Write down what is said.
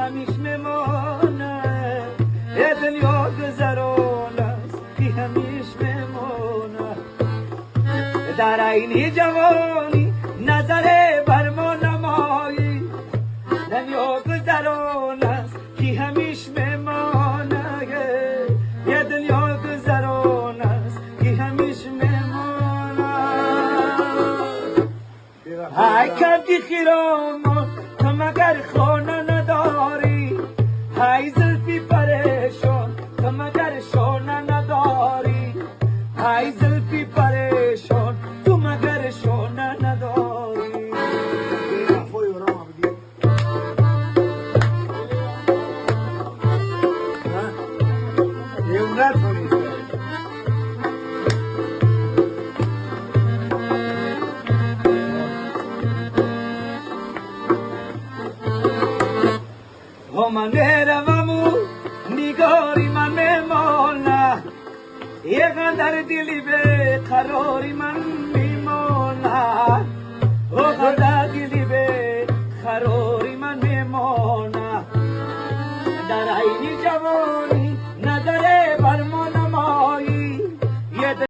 همیش میمونه یه دنیا گذران است که همیش میمونه در عین جوانی نظر بر ما نمایی دنیا گذران است که همیش میمونه یه دنیا گذران است که همیش میمونه ای کبدی خیرامان تو مگر خانه نداری ای زلفی پریشان تو مگر شانه نداری ای زلفی پریشان تو مگر شانه نداری من رومو نگاری من میمانه یه قدر دلی به قراری من میمانه او قدر دلی به قراری من میمانه در عین جوان